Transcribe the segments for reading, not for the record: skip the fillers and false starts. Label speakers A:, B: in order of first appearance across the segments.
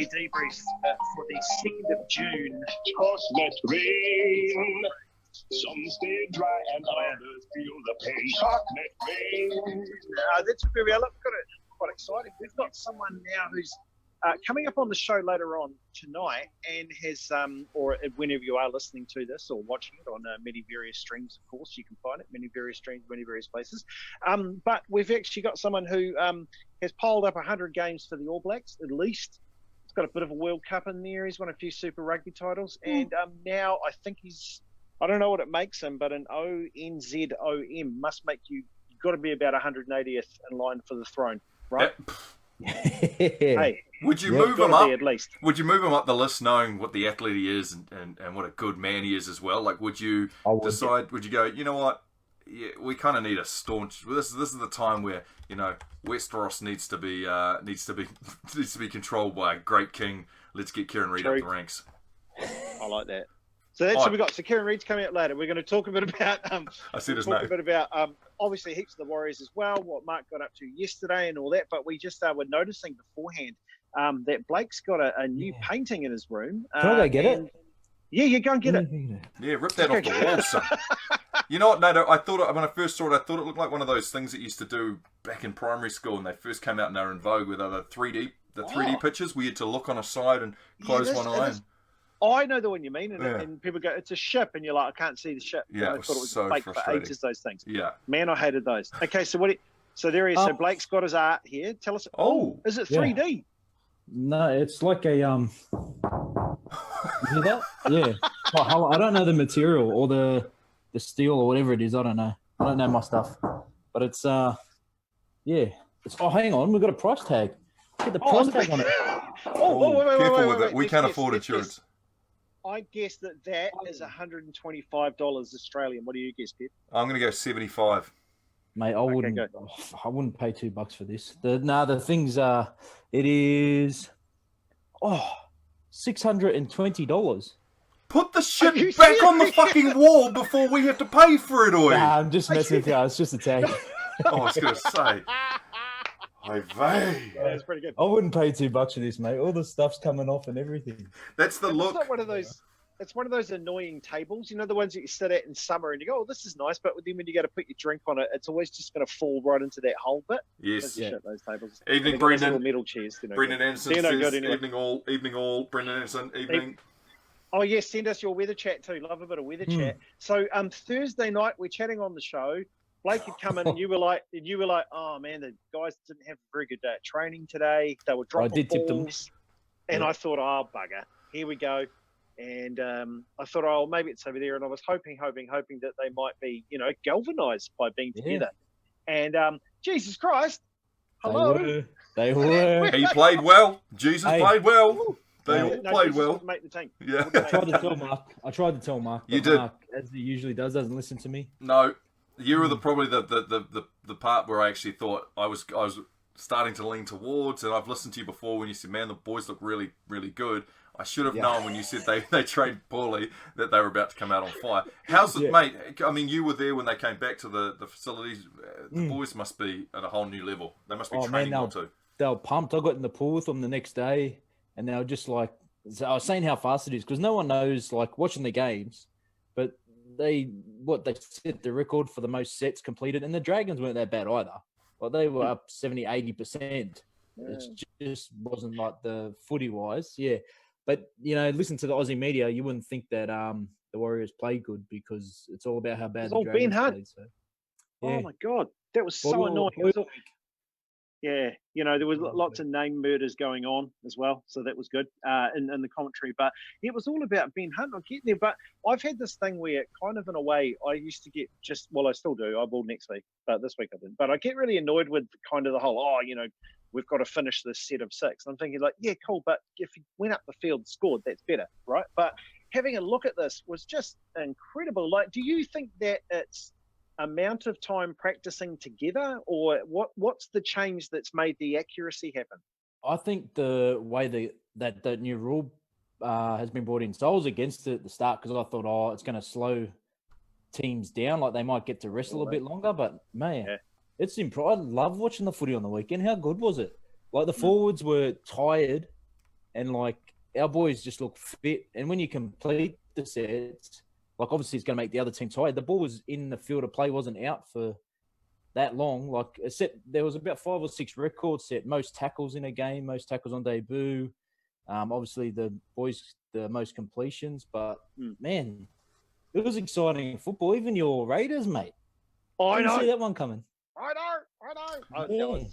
A: daily debrief for the 2nd of June.
B: Chocolate rain. Some stay dry and others feel the pain. Chocolate rain.
A: That's where we are. Look, quite exciting. We've got someone now who's coming up on the show later on tonight and has, or whenever you are listening to this or watching it on many various streams, of course, you can find it, many various streams, many various places. But we've actually got someone who has piled up 100 games for the All Blacks, at least. He's got a bit of a World Cup in there. He's won a few Super Rugby titles. And now I think he's, I don't know what it makes him, but an ONZOM must make you've got to be about 180th in line for the throne, right? Hey,
C: would you move him up?
A: At least.
C: Would you move him up the list, knowing what the athlete he is and what a good man he is as well? Like, would you decide? Would you go? You know what? Yeah, we kind of need a staunch. This is the time where Westeros needs to be controlled by a great king. Let's get Kieran Reid up the ranks.
A: I like that. So that's what we got. So Kieran Reid's coming up later. We're going to talk a bit about.
C: I see his
A: name.
C: Talk
A: a bit about obviously heaps of the Warriors as well. What Mark got up to yesterday and all that. But we just were noticing beforehand that Blake's got a new painting in his room.
D: Can I go get it?
A: Yeah, you go and get it.
C: Yeah, rip that off the wall, son. You know what, Nato? I thought when I first saw it, I thought it looked like one of those things that used to do back in primary school when they first came out and they were in vogue with the 3D pictures where you had to look on a side and close one eye.
A: I know the one you mean, and people go, "It's a ship," and you're like, "I can't see the ship."
C: Yeah,
A: I thought it was
C: so
A: fake for ages. Those things.
C: Yeah,
A: man, I hated those. Okay, so so there he is. So Blake's got his art here. Tell us.
C: Oh,
A: is it 3D?
D: No, it's like a You hear that? Yeah. I don't know the material or the steel or whatever it is. I don't know. I don't know my stuff, but it's yeah. It's hang on, we've got a price tag. Get the price tag on it.
A: Wait,
C: we can't afford insurance.
A: I guess that is $125 Australian. What do you guess, Pip?
C: I'm going to go 75.
D: Mate, I wouldn't pay $2 for this. The things it is $620.
C: Put the shit back on the fucking wall before we have to pay for it, oi.
D: Nah, I'm just messing with you. It's just a tag.
C: I was going to say.
A: That's pretty good.
D: I wouldn't pay $2 for this, mate. All the stuff's coming off and everything.
C: That's the look.
A: It's not one of those. It's one of those annoying tables, the ones that you sit at in summer and you go, "Oh, this is nice," but then when you go to put your drink on it, it's always just going to fall right into that hole bit.
C: Yes,
A: shit, those tables.
C: Evening, Brendan.
A: Metal chairs.
C: Brendan Anderson says, anyway. Evening all. Brendan Anderson, evening.
A: Oh yes, send us your weather chat too. Love a bit of weather chat. So Thursday night we're chatting on the show. Blake had come in and you were like, "Oh man, the guys didn't have a very good day at training today. They were dropping balls." And I thought, "Oh bugger, here we go." And I thought, "Oh, maybe it's over there." And I was hoping that they might be, galvanised by being together. And Jesus Christ, hello.
D: They were.
C: He played well. Jesus played well. They all played well.
A: Make the team.
C: Yeah.
D: I tried to tell Mark.
C: You did.
D: Mark, as he usually does, doesn't listen to me.
C: No. You were probably the part where I actually thought I was starting to lean towards, and I've listened to you before when you said, "Man, the boys look really, really good." I should have known when you said they trained poorly that they were about to come out on fire. How's it, mate? I mean, you were there when they came back to the facilities. The boys must be at a whole new level. They must be training more too.
D: They were pumped. I got in the pool with them the next day, and they were just like, I was saying how fast it is because no one knows, like watching the games, but they set the record for the most sets completed, and the Dragons weren't that bad either. Like they were up 70-80%. It just wasn't like the footy wise, But listen to the Aussie media, you wouldn't think that the Warriors play good because it's all about how bad the Dragons played. So,
A: oh my god, that was so annoying. Yeah, there was lots of name murders going on as well, so that was good in the commentary. But it was all about Ben Hunt not getting there. But I've had this thing where, kind of in a way, I used to get I still do. I will next week, but this week I didn't. But I get really annoyed with kind of the whole, we've got to finish this set of 6. I'm thinking like, yeah, cool, but if he went up the field and scored, that's better, right? But having a look at this was just incredible. Like, do you think that it's amount of time practicing together, or what's the change that's made the accuracy happen?
D: I think the way that the new rule has been brought in. So I was against it at the start because I thought, it's going to slow teams down. Like they might get to wrestle a bit longer, but man, it's impressive. I love watching the footy on the weekend. How good was it? Like the forwards were tired and like our boys just look fit. And when you complete the sets, like obviously it's going to make the other team tired. The ball was in the field of play, wasn't out for that long. Like a set, there was about 5 or 6 records set, most tackles in a game, most tackles on debut. Obviously the boys the most completions, but man, it was exciting football. Even your Raiders, mate.
A: I
D: Didn't
A: know.
D: see that one coming.
A: I know.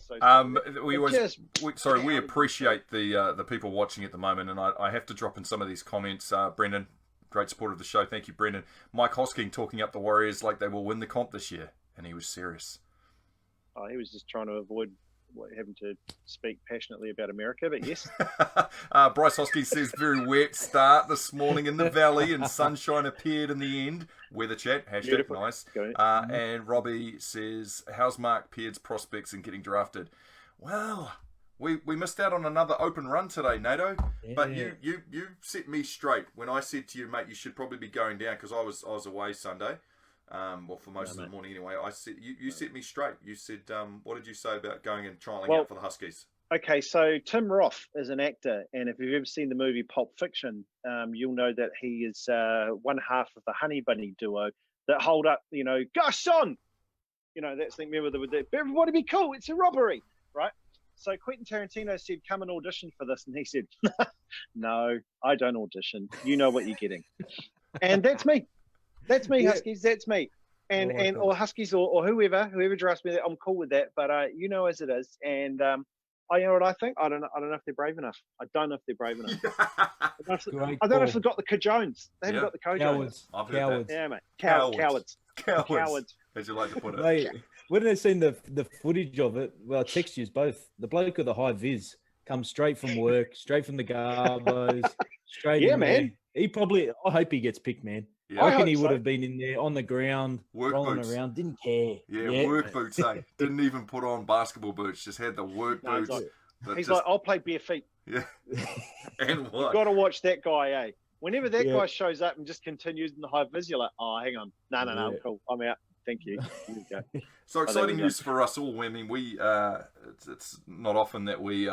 C: We appreciate the people watching at the moment, and I have to drop in some of these comments. Brendan, great supporter of the show. Thank you, Brendan. Mike Hosking talking up the Warriors like they will win the comp this year, and he was serious.
A: Oh, he was just trying to avoid having to speak passionately about America, but yes.
C: Bryce Hosking says, very wet start this morning in the valley, and sunshine appeared in the end. Weather chat, hashtag
A: Beautiful.
C: nice. And Robbie says, how's Mark Peard's prospects in getting drafted? Well, we missed out on another open run today, Nato. Yeah. But you set me straight when I said to you, mate, you should probably be going down, because I was away Sunday. Well, for most of the morning anyway. I said you set me straight. You said, what did you say about going and trialing out for the Huskies?
A: Okay, so Tim Roth is an actor, and if you've ever seen the movie Pulp Fiction, you'll know that he is one half of the Honey Bunny duo that hold up, Garçon! That's the remember the everybody be cool, it's a robbery, right? So Quentin Tarantino said, come and audition for this, and he said, no, I don't audition. You know what you're getting. And that's me. That's me, Huskies. That's me, or Huskies, or whoever drafts me. I'm cool with that. But as it is, and you know what I think. I don't know if they're brave enough. I don't know if they're brave enough. I don't know if they've got the Cajones. They haven't got the Cajones.
D: Cowards.
A: Yeah, mate.
C: Cowards.
A: Cowards.
C: As you like to put it.
D: Mate, when I seen the footage of it, well, I text you both. The bloke with the high vis comes straight from work, straight from the Garbos, straight in
A: man.
D: There. I hope he gets picked, man.
C: Yeah.
D: I reckon he would have been in there on the ground, rolling around, didn't care.
C: Yeah, work boots, eh? Didn't even put on basketball boots, just had the work boots.
A: He's like, I'll play bare feet.
C: Yeah. And what?
A: You've got to watch that guy, eh? Whenever that guy shows up and just continues in the high vis, you're like, oh, hang on. No, I'm cool. I'm out. Thank you. Here we go.
C: So exciting news for us all. I mean, it's not often that we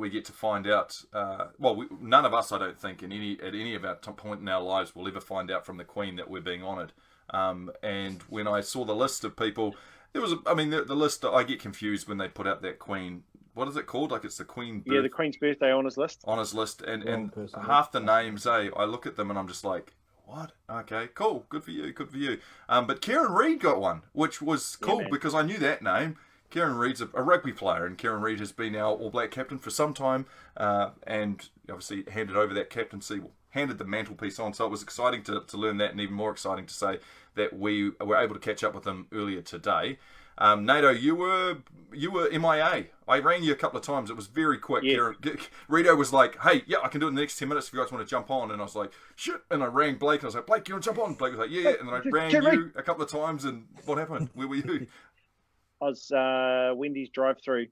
C: get to find out. None of us, I don't think, at any of our point in our lives, will ever find out from the Queen that we're being honoured. And when I saw the list of people, the list. I get confused when they put out that Queen. What is it called? Like it's the Queen.
A: Yeah, the Queen's birthday honours list.
C: Honours list, and half the names, I look at them and I'm just like, what? Okay, cool. Good for you. But Kieran Reid got one, which was cool because I knew that name. Kieran Reid's a rugby player, and Kieran Reid has been our All Black captain for some time, and obviously handed over that captaincy, handed the mantelpiece on. So it was exciting to learn that, and even more exciting to say that we were able to catch up with him earlier today. Nato, you were MIA. I rang you a couple of times. It was very quick.
A: Yeah.
C: Rito was like, hey, I can do it in the next 10 minutes if you guys want to jump on. And I was like, shit. And I rang Blake, and I was like, Blake, you want to jump on? Blake was like, yeah. And then I rang you a couple of times, and what happened? Where were you?
A: I was Wendy's drive-through,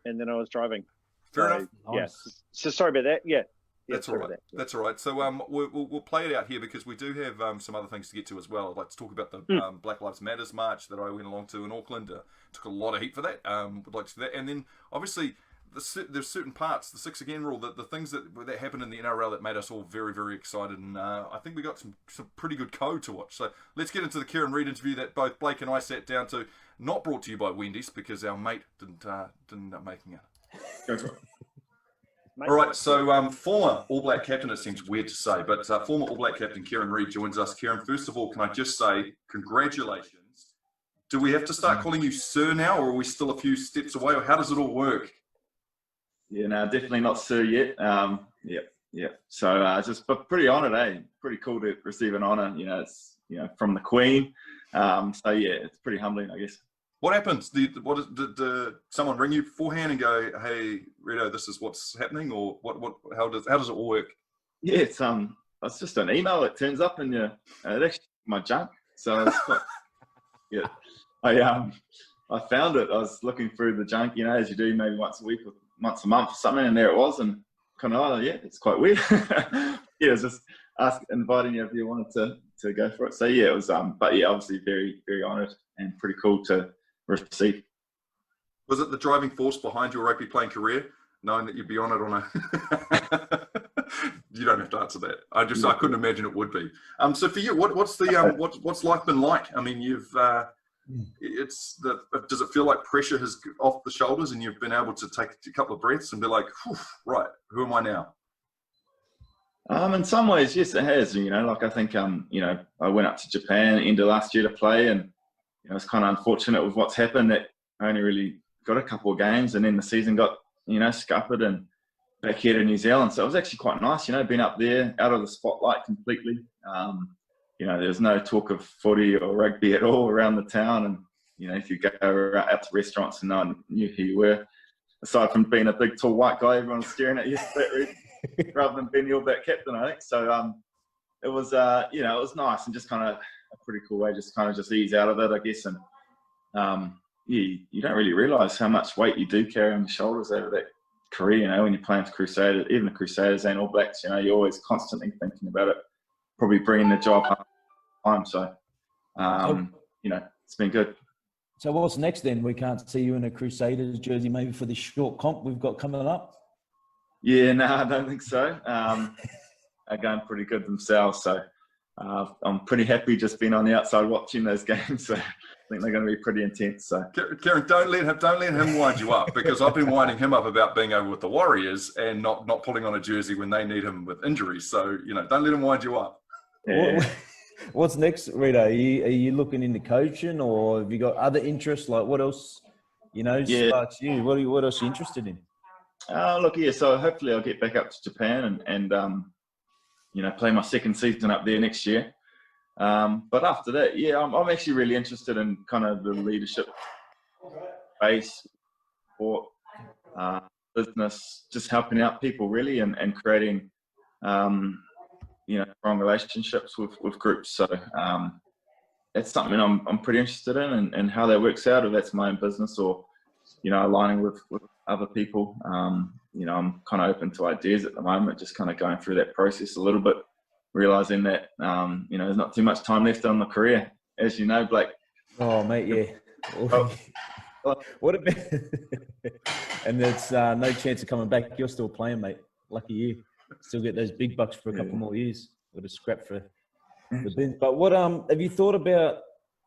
A: and then I was driving.
C: Fair enough.
A: Yeah. So sorry about that. Yeah.
C: That's all right. That's all right. So we'll play it out here because we do have some other things to get to as well. I'd like to talk about the Black Lives Matters march that I went along to in Auckland. Took a lot of heat for that. Would like to do that. And then obviously there's certain parts, the 6 again rule, the things that happened in the NRL that made us all very, very excited. And I think we got some pretty good code to watch. So let's get into the Kieran Reid interview that both Blake and I sat down to. Not brought to you by Wendy's because our mate didn't end up making it. Go for it. All right, so former All Black captain, it seems weird to say, but former All Black captain Kieran Reid joins us. Kieran, first of all, can I just say congratulations. Do we have to start calling you Sir now, or are we still a few steps away, or how does it all work?
E: Yeah, no, definitely not Sir yet. Yeah. So but pretty honoured, eh? Pretty cool to receive an honour. It's from the Queen. It's pretty humbling, I guess.
C: What happens? Did someone ring you beforehand and go, "Hey, Rito, this is what's happening," or what? How does it all work?
E: Yeah, it's just an email that turns up in your actually my junk. So it's quite, yeah, I found it. I was looking through the junk, as you do, maybe once a week or once a month or something, and there it was, and kind of it's quite weird. It was just inviting you if you wanted to go for it. So yeah, it was but yeah, obviously very, very honoured and pretty cool to receive.
C: Was it the driving force behind your rugby playing career? knowing that you'd be on it on a? You don't have to answer that. I couldn't imagine it would be. So for you, what's life been like? I mean, does it feel like pressure has off the shoulders and you've been able to take a couple of breaths and be like, right, who am I now?
E: In some ways, yes, it has. Like I think, I went up to Japan end of last year to play, and it's kind of unfortunate with what's happened that I only really got a couple of games, and then the season got scuppered and back here to New Zealand. So it was actually quite nice, being up there, out of the spotlight completely. There's no talk of footy or rugby at all around the town, and if you go out to restaurants and no one knew who you were, aside from being a big tall white guy, everyone's staring at you rather than being the All Black captain, I think. So it was it was nice and just kind of a pretty cool way just ease out of it, I guess. And you don't really realise how much weight you do carry on your shoulders over that career, when you're playing for Crusaders, even the Crusaders and All Blacks, you're always constantly thinking about it, probably bringing the job home. So, it's been good.
D: So what's next then? We can't see you in a Crusaders jersey maybe for this short comp we've got coming up?
E: Yeah, no, I don't think so. They're going pretty good themselves. So I'm pretty happy just being on the outside watching those games. So I think they're going to be pretty intense. So
C: Kieran, don't let him wind you up, because I've been winding him up about being over with the Warriors and not pulling on a jersey when they need him with injuries. So don't let him wind you up.
E: Yeah.
D: What's next, Rita? Are you looking into coaching, or have you got other interests? Like what else, sparks you? What else are you interested in?
E: So hopefully I'll get back up to Japan and play my second season up there next year. But after that, I'm actually really interested in kind of the leadership space, sport, business, just helping out people really and creating, strong relationships with groups. So that's something I'm pretty interested in and how that works out, if that's my own business or, aligning with other people. I'm kind of open to ideas at the moment, just kind of going through that process a little bit, realising that, there's not too much time left on the career, as you know, Blake.
D: Oh, mate, yeah. What about and there's no chance of coming back. You're still playing, mate. Lucky you. Still get those big bucks for a couple more years. Got a scrap for the bin. But what have you thought about,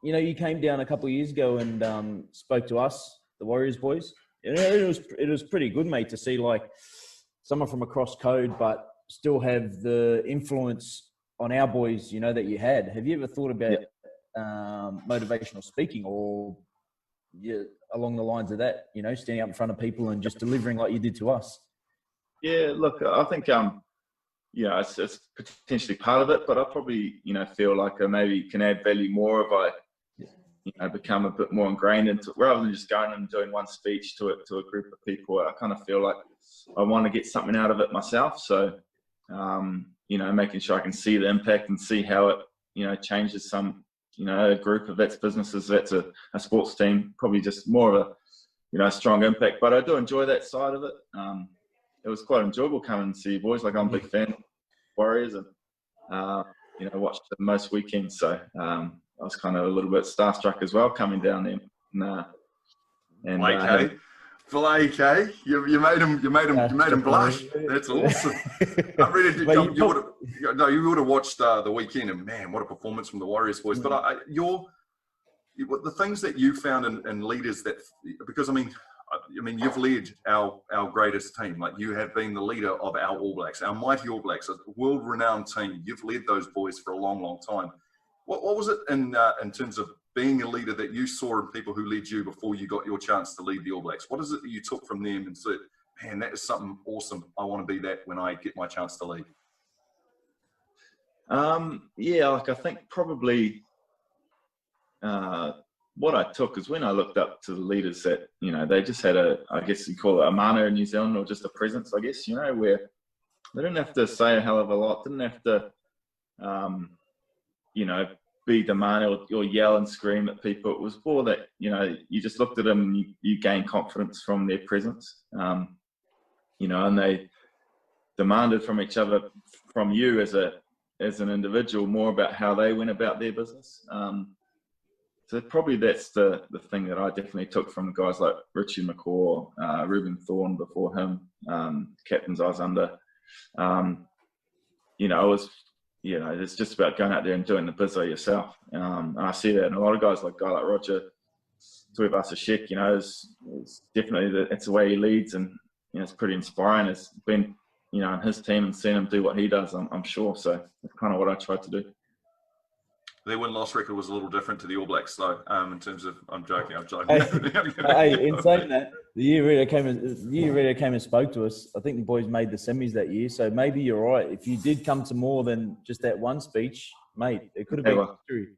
D: you came down a couple of years ago and spoke to us, the Warriors boys. It was pretty good, mate, to see like someone from across code, but still have the influence on our boys, that you had. Have you ever thought about motivational speaking or along the lines of that, standing up in front of people and just delivering like you did to us?
E: Yeah, look, I think, it's potentially part of it, but I probably, feel like I maybe can add value more if I, become a bit more ingrained into it, rather than just going and doing one speech to a group of people. I kind of feel like I want to get something out of it myself. So, making sure I can see the impact and see how it, changes some, a group of that's businesses, that's a sports team, probably just more of a, strong impact. But I do enjoy that side of it. It was quite enjoyable coming and see you boys. Like, I'm a big fan of Warriors and, watched it most weekends. So, I was kind of a little bit starstruck as well coming down there.
C: Blake, you made him blush. That's awesome. I'm ready to. You would have watched the weekend, and man, what a performance from the Warriors boys. But the things that you found in leaders that, because I mean, you've led our greatest team. Like, you have been the leader of our All Blacks, our mighty All Blacks, a world-renowned team. You've led those boys for a long, long time. What was it in terms of being a leader that you saw in people who led you before you got your chance to lead the All Blacks? What is it that you took from them and said, man, that is something awesome. I want to be that when I get my chance to lead?
E: I think probably what I took is when I looked up to the leaders that, they just had I guess you call it a mana in New Zealand, or just a presence, I guess, where they didn't have to say a hell of a lot, didn't have to, be demanding or yell and scream at people. It was more that, you just looked at them and you gained confidence from their presence, and they demanded from each other, from you as an individual, more about how they went about their business. So probably that's the thing that I definitely took from guys like Richie McCaw, Ruben Thorne before him, captains I was under. You know, it was, you know, it's just about going out there and doing the bizzo yourself. And I see that in a lot of guys, like a guy like Roger Tuivasa-Sheck, you know, is definitely it's the way he leads, and you know, it's pretty inspiring. It's been, you know, in his team and seeing him do what he does, I'm sure. So that's kind of what I tried to do.
C: Their win-loss record was a little different to the All Blacks, though. In terms of, I'm joking.
D: Hey, in saying that, the year Rita came and spoke to us, I think the boys made the semis that year. So maybe you're right. If you did come to more than just that one speech, mate, it could have been history.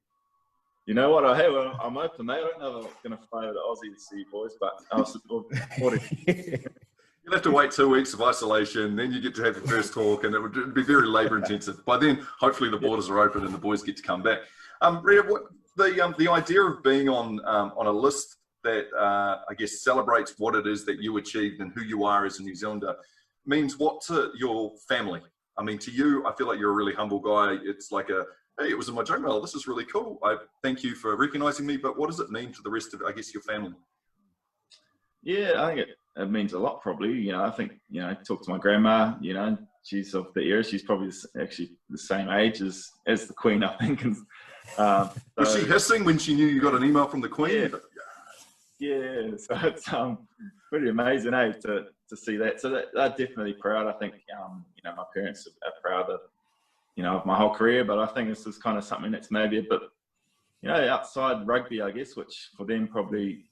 E: You know what? I'm open, mate. I don't know if I'm going to favour the Aussie boys, but I'll support it.
C: You'll have to wait 2 weeks of isolation, then you get to have your first talk, and it would be very labour intensive. By then, hopefully the borders are open and the boys get to come back. Rita, the idea of being on a list that I guess celebrates what it is that you achieved and who you are as a New Zealander means what to your family? I mean, to you, I feel like you're a really humble guy. It's like hey, it was in my junk mail. This is really cool. I thank you for recognising me. But what does it mean to the rest of, I guess, your family?
E: Yeah, I think it means a lot, probably. You know, I think, you know, talk to my grandma, you know, she's of the era. She's probably actually the same age as the Queen, I think.
C: Was she hissing when she knew you got an email from the Queen?
E: Yeah, so it's pretty amazing, to see that. So they're definitely proud. I think, you know, my parents are proud of, you know, of my whole career, but I think this is kind of something that's maybe a bit, you know, outside rugby, I guess, which for them probably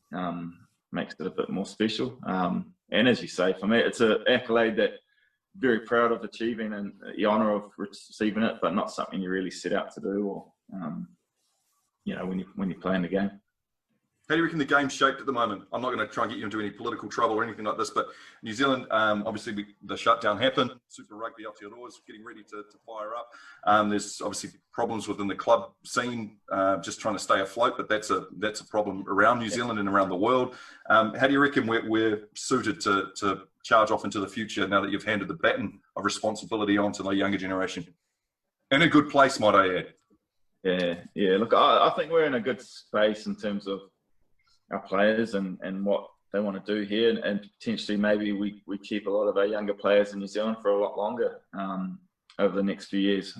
E: makes it a bit more special. And as you say, for me, it's an accolade that I'm very proud of achieving, and the honour of receiving it, but not something you really set out to do, or you know, when you're playing the game.
C: How do you reckon the game's shaped at the moment? I'm not going to try and get you into any political trouble or anything like this, but New Zealand, obviously the shutdown happened. Super Rugby Aotearoa is getting ready to fire up. There's obviously problems within the club scene, just trying to stay afloat, but that's a problem around New Zealand and around the world. How do you reckon we're suited to charge off into the future now that you've handed the baton of responsibility on to the younger generation? In a good place, might I add.
E: Yeah. Look, I think we're in a good space in terms of our players and what they want to do here, and potentially maybe we keep a lot of our younger players in New Zealand for a lot longer over the next few years,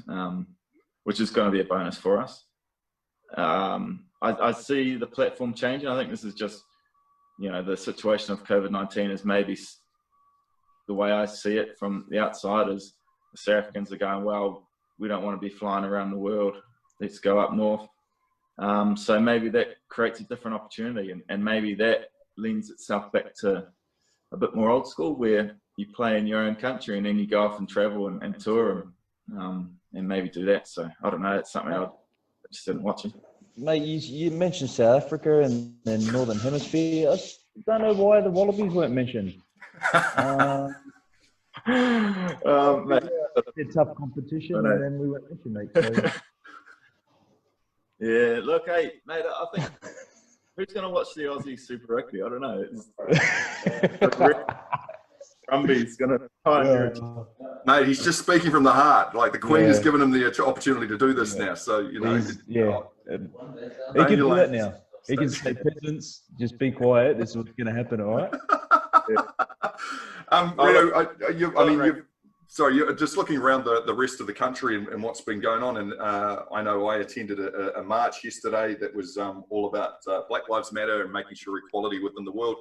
E: which is going to be a bonus for us. I see the platform changing. I think this is just, you know, the situation of COVID-19 is maybe the way I see it from the outside is the South Africans are going, well, we don't want to be flying around the world. Let's go up north. So maybe that creates a different opportunity, and maybe that lends itself back to a bit more old school, where you play in your own country and then you go off and travel and tour and maybe do that. So I don't know, it's something I'm interested in watching.
D: Mate, you mentioned South Africa and then Northern Hemisphere. I don't know why the Wallabies weren't mentioned.
E: Mate,
D: it's tough competition, and then we weren't mentioned, mate. So.
E: Yeah, look, hey, mate, I think who's going to watch the Aussie Super Rugby? I don't know. Rumby's going to pioneer.
C: Mate, he's just speaking from the heart. Like, the Queen has given him the opportunity to do this now. So, you know.
D: He can do that now. He can say, peasants, just be quiet. This is what's going to happen, all right?
C: You're just looking around the rest of the country and what's been going on. And I know I attended a march yesterday that was all about Black Lives Matter and making sure equality within the world.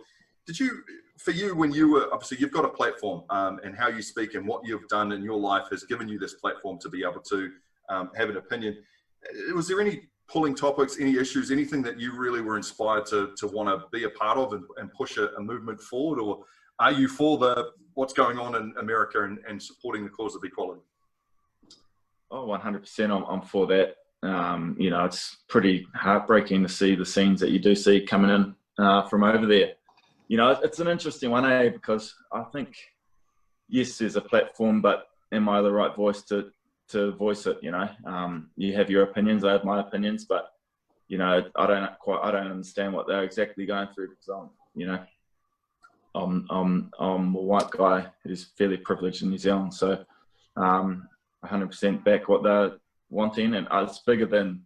C: For you, when you were, obviously you've got a platform, and how you speak and what you've done in your life has given you this platform to be able to have an opinion. Was there any pulling topics, any issues, anything that you really were inspired to want to be a part of and push a movement forward? Or are you for what's going on in America and supporting the cause of equality?
E: Oh, 100%. I'm for that. You know, it's pretty heartbreaking to see the scenes that you do see coming in from over there. You know, it's an interesting one, because I think, yes, there's a platform, but am I the right voice to voice it? You know, you have your opinions, I have my opinions, but you know, I don't understand what they're exactly going through, because I'm a white guy who's fairly privileged in New Zealand, so 100% back what they're wanting, and it's bigger than,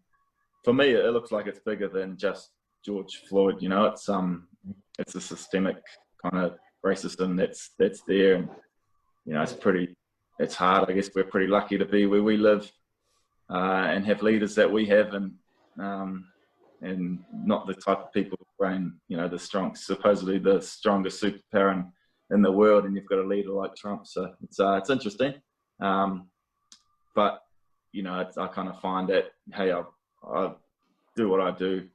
E: for me, it looks like it's bigger than just George Floyd. You know, it's a systemic kind of racism that's there, and you know, it's hard. I guess we're pretty lucky to be where we live and have leaders that we have, and not the type of people who reign, you know, supposedly the strongest superpower in the world, and you've got a leader like Trump. So it's interesting, but you know, I kind of find that, hey, I do what I do.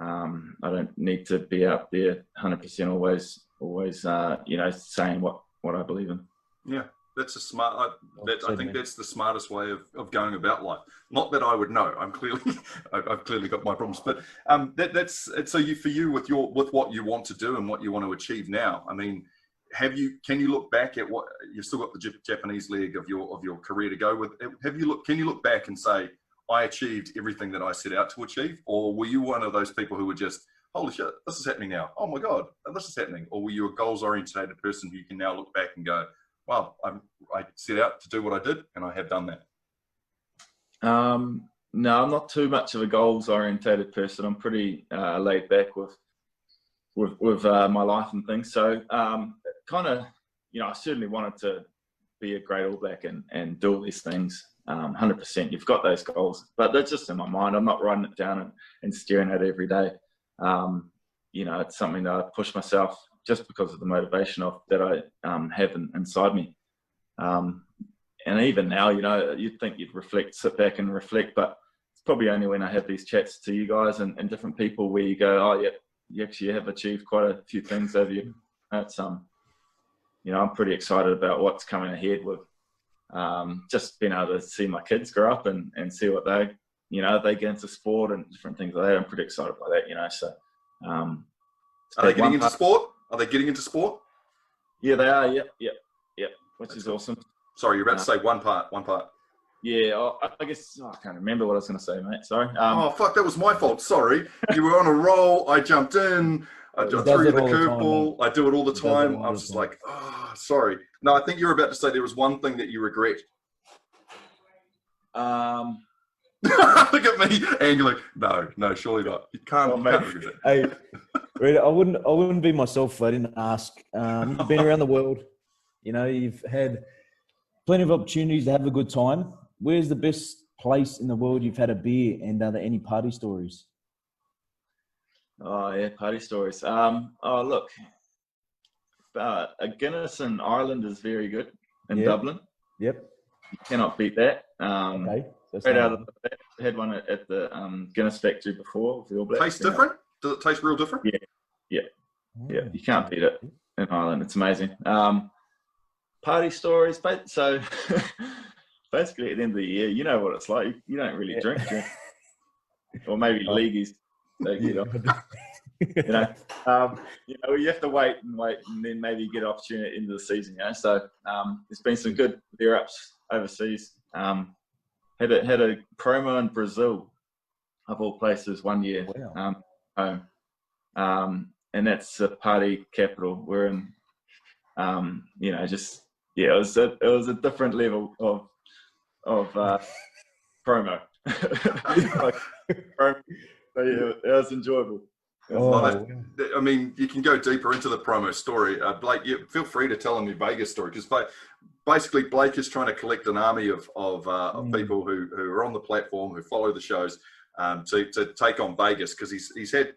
E: I don't need to be out there 100% always, you know, saying what I believe in.
C: Yeah, that's a smart. I think that's the smartest way of going about life. Not that I would know. I've clearly got my problems, but that's so for you with what you want to do and what you want to achieve now. I mean, can you look back at what you've still got the Japanese leg of your career to go with? Can you look back and say, I achieved everything that I set out to achieve? Or were you one of those people who were just, holy shit, this is happening now. Oh my God, this is happening. Or were you a goals-oriented person who can now look back and go, wow, I set out to do what I did and I have done that?
E: No, I'm not too much of a goals-oriented person. I'm pretty laid back with my life and things. So kind of, you know, I certainly wanted to be a great All Black and do all these things. 100%. You've got those goals, but they're just in my mind. I'm not writing it down and staring at it every day. You know, it's something that I push myself just because of the motivation that I have inside me. And even now, you know, you'd think you'd sit back and reflect, but it's probably only when I have these chats to you guys and different people where you go, oh yeah, you actually have achieved quite a few things over you. That's you know, I'm pretty excited about what's coming ahead with just being able to see my kids grow up and see what they get into sport and different things like that. I'm pretty excited by that, you know. So
C: are they getting into sport? Are they getting into sport?
E: Yeah, they are. Yep. Which is awesome.
C: Sorry, you're about to say one part.
E: Yeah, I guess I can't remember what I was going to say, mate. Sorry.
C: Oh fuck, that was my fault. Sorry. You were on a roll. I jumped in. I threw you the curveball. I do it all the time. I was just like, oh, sorry. No, I think you were about to say there was one thing that you regret. Look at me, and you're like, no, surely not. You can't.
D: Hey, Rita, I wouldn't be myself if I didn't ask. You've been around the world. You know, you've had plenty of opportunities to have a good time. Where's the best place in the world you've had a beer, and are there any party stories?
E: Oh yeah, party stories. Oh look, a Guinness in Ireland is very good in Dublin.
D: Yep.
E: You cannot beat that.
D: Okay.
E: Had one at the Guinness factory before. With the All Blacks.
C: Tastes different? Does it taste real different?
E: Yeah. You can't beat it in Ireland. It's amazing. Party stories, but so basically at the end of the year, you know what it's like. You don't really drink, or maybe leagueies. You know, you have to wait, and then maybe you get an opportunity at the end of the season. You know, so there's been some good beer ups overseas. Had a promo in Brazil, of all places, one year. Wow. And that's a party capital. We're in, you know, just it was a different level of promo. So yeah, it was enjoyable.
C: I mean, you can go deeper into the promo story. Blake, feel free to tell them your Vegas story, because basically Blake is trying to collect an army of people who are on the platform, who follow the shows, to take on Vegas, because he's had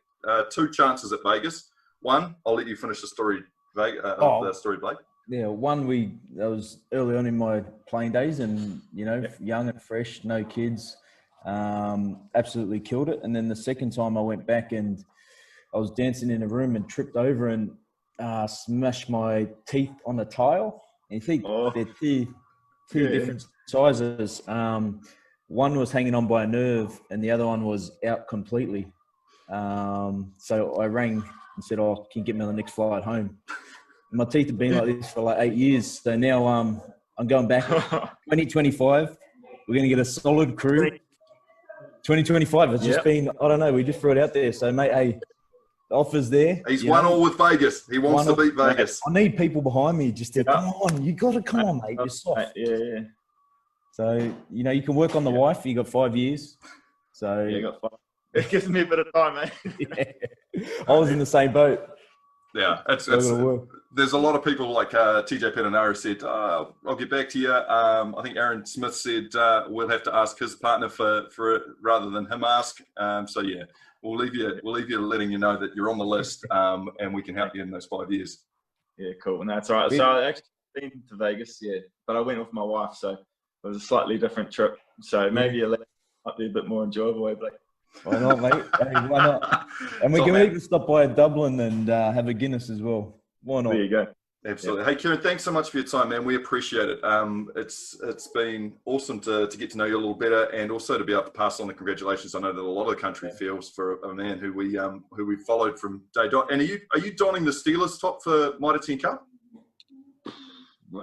C: 2 chances at Vegas. One, I'll let you finish the story, the story, Blake.
D: Yeah, that was early on in my playing days, and you know, young and fresh, no kids. Absolutely killed it. And then the second time I went back and I was dancing in a room and tripped over and smashed my teeth on the tile. And you think they're two different sizes. One was hanging on by a nerve and the other one was out completely. So I rang and said, can you get me on the next flight home? And my teeth have been like this for like 8 years. So now I'm going back. 2025, we're going to get a solid crew. 2025, it's just been, I don't know, we just threw it out there. So, mate, hey, the offer's there.
C: He's won all with Vegas. He wants to beat Vegas.
D: I need people behind me just to, come on, you got to come on, mate. You're soft.
E: Yeah.
D: So, you know, you can work on the wife. You got 5 years. So,
E: you got 5. It gives me a bit of time, mate.
D: Yeah. I was in the same boat.
C: Yeah,
D: Work.
C: there's a lot of people like TJ Petinara said, I'll get back to you. I think Aaron Smith said we'll have to ask his partner for it rather than him ask. So yeah, we'll leave you letting you know that you're on the list, and we can help you in those 5 years.
E: Yeah, cool. No, that's all right. So I actually been to Vegas, yeah, but I went with my wife, so it was a slightly different trip. So maybe might be a bit more enjoyable, eh, Blake?
D: Why not, mate? Hey, why not? And we can even stop by Dublin and have a Guinness as well. Why not?
E: There you go.
C: Absolutely. Hey, Kieran, thanks so much for your time, man. We appreciate it. It's been awesome to get to know you a little better, and also to be able to pass on the congratulations. I know that a lot of the country feels for a man who we followed from day dot. And are you donning the Steelers top for Mitre 10 Cup?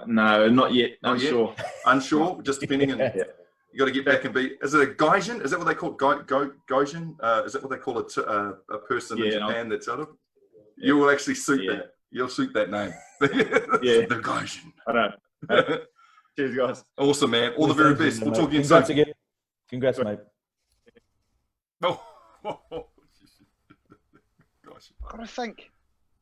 E: No, not yet. Unsure.
C: Unsure, just depending on. You got to get back and be. Is it a gaijin? Is that what they call gaijin? Is that what they call a person in Japan that's out of? You will actually suit that. You'll suit that name. The gaijin.
E: I know. Cheers, guys.
C: Awesome, man. All the very best. We'll talk again soon.
D: Congrats again. Congrats, mate.
C: Oh. Gosh.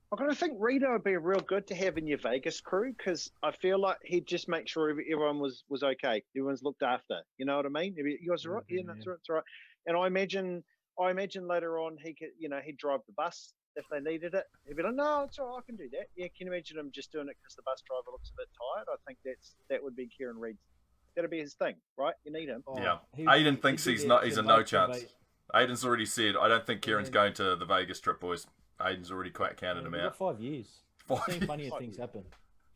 A: I've got to think Rito would be real good to have in your Vegas crew, because I feel like he'd just make sure everyone was okay. Everyone's looked after. You know what I mean? You guys are right. Yeah, that's right. And I imagine later on he could, he'd drive the bus if they needed it. He'd be like, no, it's all right, I can do that. Yeah, can you imagine him just doing it because the bus driver looks a bit tired? I think that would be Kieran Reid. That'd be his thing, right? You need him.
C: Yeah. Aiden thinks he's a no chance. Aiden's already said, I don't think Kieran's going to the Vegas trip, boys. Aiden's already quite counted him out.
D: 5 years. I've seen plenty of things happen.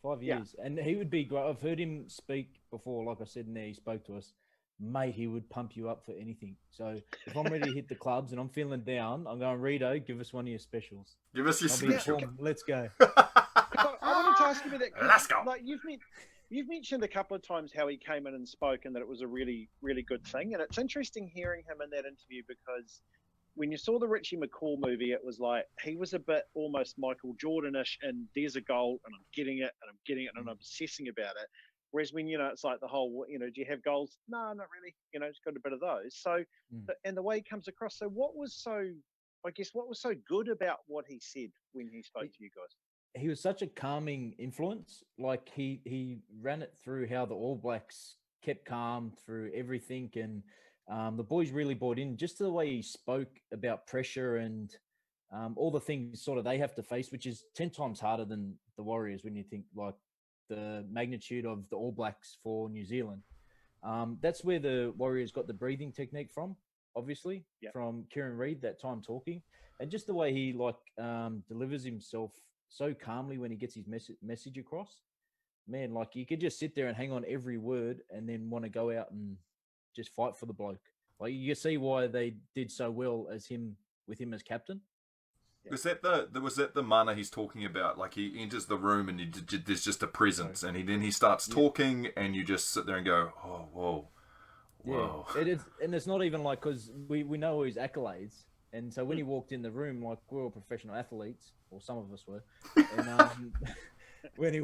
D: 5 years. And he would be great. I've heard him speak before, like I said in there, he spoke to us. Mate, he would pump you up for anything. So if I'm ready to hit the clubs and I'm feeling down, I'm going, Rito, give us one of your specials.
C: Give us your special.
D: Let's go.
A: I wanted to ask you about that.
C: Let's go.
A: Like you've mentioned a couple of times how he came in and spoke and that it was a really, really good thing. And it's interesting hearing him in that interview, because when you saw the Richie McCaw movie, it was like he was a bit almost Michael Jordan-ish, and there's a goal and I'm getting it and I'm obsessing about it. Whereas when, it's like the whole, do you have goals? No, not really. It's got a bit of those. So, and the way he comes across. So what was so good about what he said when he spoke to you guys?
D: He was such a calming influence. Like he ran it through how the All Blacks kept calm through everything. And the boys really bought in just to the way he spoke about pressure and all the things sort of they have to face, which is 10 times harder than the Warriors when you think like the magnitude of the All Blacks for New Zealand. That's where the Warriors got the breathing technique from, obviously, from Kieran Reid, that time talking. And just the way he delivers himself so calmly when he gets his message across. Man, like you could just sit there and hang on every word and then want to go out and just fight for the bloke. Like you see why they did so well with him as captain.
C: Yeah. Was that the mana he's talking about? Like he enters the room and there's just a presence, and then he starts talking, and you just sit there and go, "Oh, whoa."
D: Yeah, it is, and it's not even like because we know his accolades, and so when he walked in the room, like we're all professional athletes, or some of us were, and when he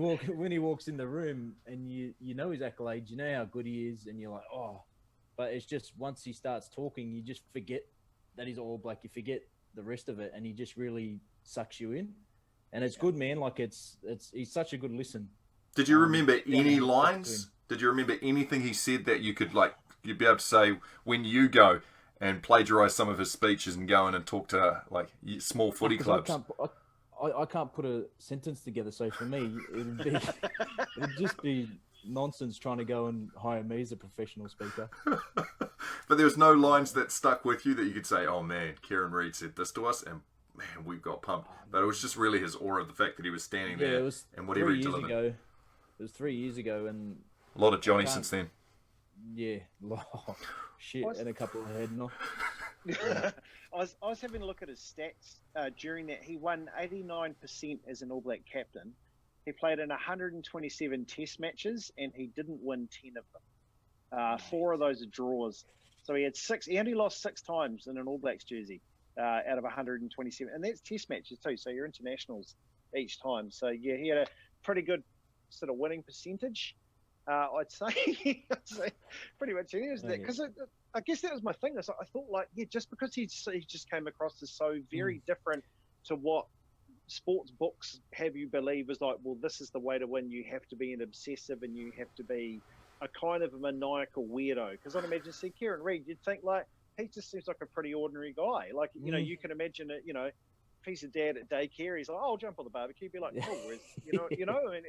D: walks in the room, and you know his accolades, you know how good he is, and you're like, oh, but it's just once he starts talking, you just forget that he's All Black, you forget the rest of it, and he just really sucks you in, and it's good, man. Like he's such a good listen.
C: Did you remember any lines? Did you remember anything he said that you'd be able to say when you go and plagiarize some of his speeches and go in and talk to like small footy clubs?
D: I can't put a sentence together, so for me it'd just be nonsense trying to go and hire me as a professional speaker.
C: But there was no lines that stuck with you that you could say, oh man, Kieran Reid said this to us and man, we've got pumped. But it was just really his aura, the fact that he was standing there and whatever he delivered. It was 3 years ago, and a lot of Johnny since then.
D: Yeah, shit, and a couple of head knocks.
A: I was having a look at his stats during that. He won 89% as an All Black captain. He played in 127 test matches, and he didn't win 10 of them. 4 of those are draws. So he had 6. He only lost 6 times in an All Blacks jersey out of 127. And that's test matches too, so you're internationals each time. So, yeah, he had a pretty good sort of winning percentage. I'd say, pretty much any of that, because I guess that was my thing. I thought, like, yeah, just because he just came across as so very different to what sports books have you believe is like, well, this is the way to win. You have to be an obsessive and you have to be a kind of a maniacal weirdo. Because I'd imagine, see, Kieran Reid, you'd think, like, he just seems like a pretty ordinary guy. Like, you know, you can imagine it, you know, if he's a dad at daycare, he's like, oh, I'll jump on the barbecue, be like, cool. Whereas, you know, and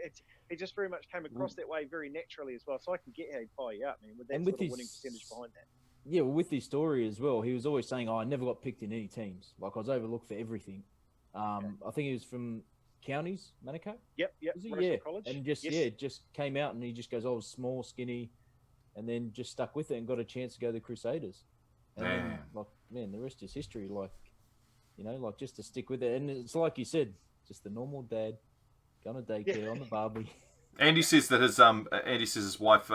A: he just very much came across that way very naturally as well. So I can get how he'd fire you up, man, with that sort of winning percentage behind that.
D: Yeah, well, with his story as well, he was always saying, I never got picked in any teams. Like, I was overlooked for everything. I think he was from Counties, Manukau.
A: Yep. College.
D: And just came out and he just goes, I was small, skinny, and then just stuck with it and got a chance to go to the Crusaders. And then, like, man, the rest is history. Like, you know, like, just to stick with it. And it's like you said, just the normal dad, going to daycare on the Barbie.
C: Andy says that his wife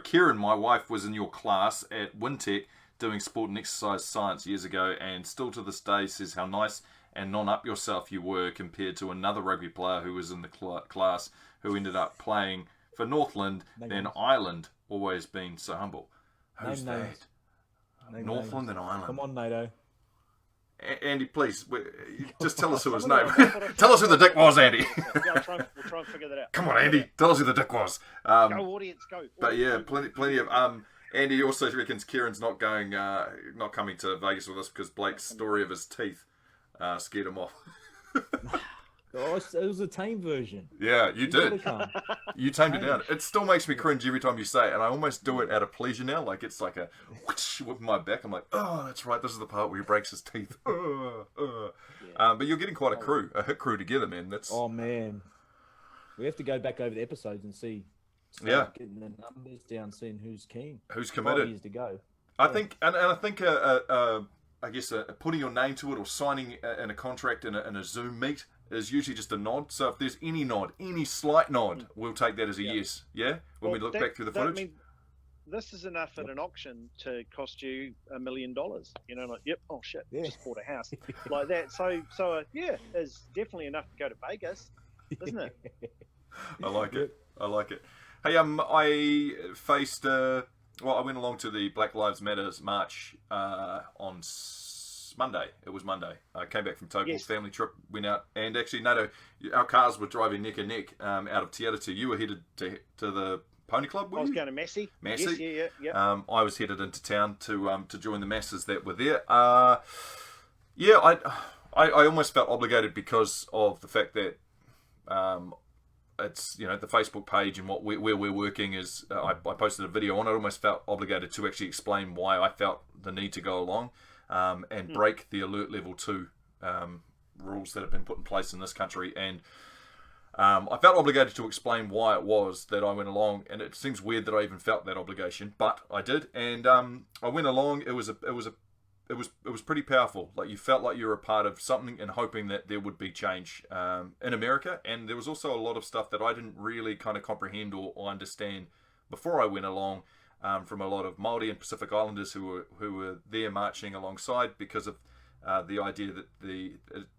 C: Kieran, my wife was in your class at Wintec doing sport and exercise science years ago, and still to this day says how nice and non-up yourself you were compared to another rugby player who was in the class who ended up playing for Northland, then Ireland. Always been so humble. Who's that? Northland and Ireland.
D: Come on, NATO.
C: Andy, please, just tell us who his name. Tell us who the dick was, Andy.
A: We'll try and figure that out.
C: Come on, Andy, tell us who the dick was.
A: Go, audience, go.
C: But yeah, plenty of. Andy also reckons Kieran's not coming to Vegas with us because Blake's story of his teeth scared him off.
D: Oh, it was a tame version.
C: Yeah, you did. You tamed it down. It still makes me cringe every time you say it, and I almost do it out of pleasure now. Like, it's like a whoosh with my back. I'm like, oh, that's right. This is the part where he breaks his teeth. But you're getting quite a hit crew together, man. That's.
D: Oh man, we have to go back over the episodes and see. Getting the numbers down, seeing who's keen,
C: who's committed.
D: 5 years to go.
C: I think, and I think, I guess putting your name to it or signing in a contract in a Zoom meet is usually just a nod. So if there's any nod, any slight nod, we'll take that as a yes. Yeah, when we look back through the footage.
A: I mean, this is enough at an auction to cost you $1 million. You know, like, yep, oh shit, just bought a house like that. So yeah, it's definitely enough to go to Vegas, isn't it?
C: I like it. Hey, I faced. I went along to the Black Lives Matters march on Monday. It was Monday. I came back from Tokyo, family trip, went out, and actually, Nato, our cars were driving neck and neck out of Te Atatu. You were headed to the Pony Club, were you?
A: I was going to Massey.
C: Yes, yeah. I was headed into town to join the masses that were there. I almost felt obligated because of the fact that it's, you know, the Facebook page and where we're working is, I posted a video on it. I almost felt obligated to actually explain why I felt the need to go along and break the alert level 2 rules that have been put in place in this country. And I felt obligated to explain why it was that I went along, and it seems weird that I even felt that obligation, but I did. And I went along. It was pretty powerful. Like, you felt like you were a part of something and hoping that there would be change in America. And there was also a lot of stuff that I didn't really kind of comprehend or understand before I went along from a lot of Māori and Pacific Islanders who were there marching alongside because of the idea that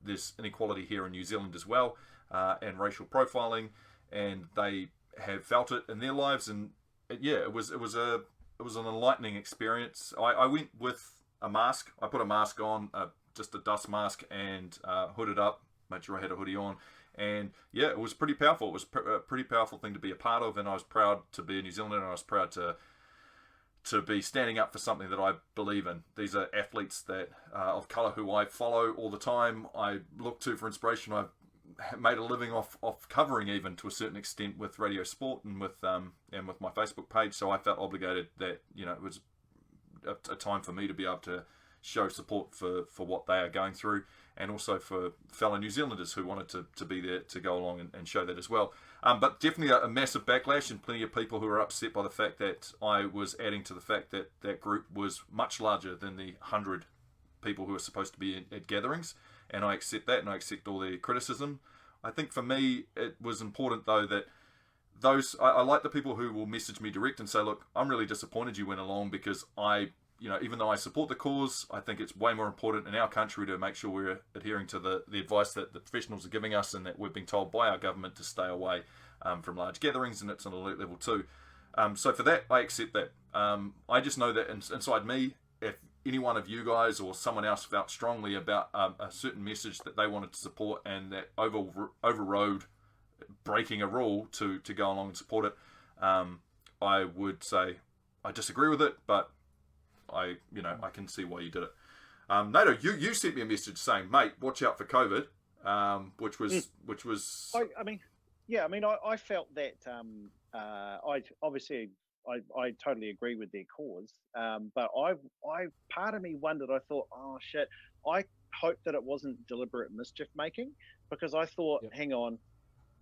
C: there's inequality here in New Zealand as well, and racial profiling, and they have felt it in their lives. And it was an enlightening experience. I went with a mask. I put a mask on, just a dust mask, and hooded up, made sure I had a hoodie on. And yeah, it was pretty powerful. It was a pretty powerful thing to be a part of, and I was proud to be a New Zealander, and I was proud to be standing up for something that I believe in. These are athletes that of colour who I follow all the time. I look to for inspiration. I've made a living off covering, even to a certain extent, with Radio Sport and with my Facebook page. So I felt obligated that, you know, it was a time for me to be able to show support for what they are going through, and also for fellow New Zealanders who wanted to be there to go along and show that as well. But definitely a massive backlash, and plenty of people who are upset by the fact that I was adding to the fact that that group was much larger than the 100 people who are supposed to be at gatherings. And I accept that, and I accept all the criticism. I think for me, it was important, though, that I like the people who will message me direct and say, look, I'm really disappointed you went along, because I even though I support the cause, I think it's way more important in our country to make sure we're adhering to the advice that the professionals are giving us, and that we're being told by our government to stay away from large gatherings, and it's an alert level 2. So for that, I accept that. I just know that inside me, if any one of you guys or someone else felt strongly about a certain message that they wanted to support, and that overrode breaking a rule to go along and support it, I would say I disagree with it, but I can see why you did it. Nato, you sent me a message saying, mate, watch out for COVID, which was.
A: I felt that I totally agree with their cause, but I part of me wondered. I thought, oh shit, I hope that it wasn't deliberate mischief making, because I thought, hang on,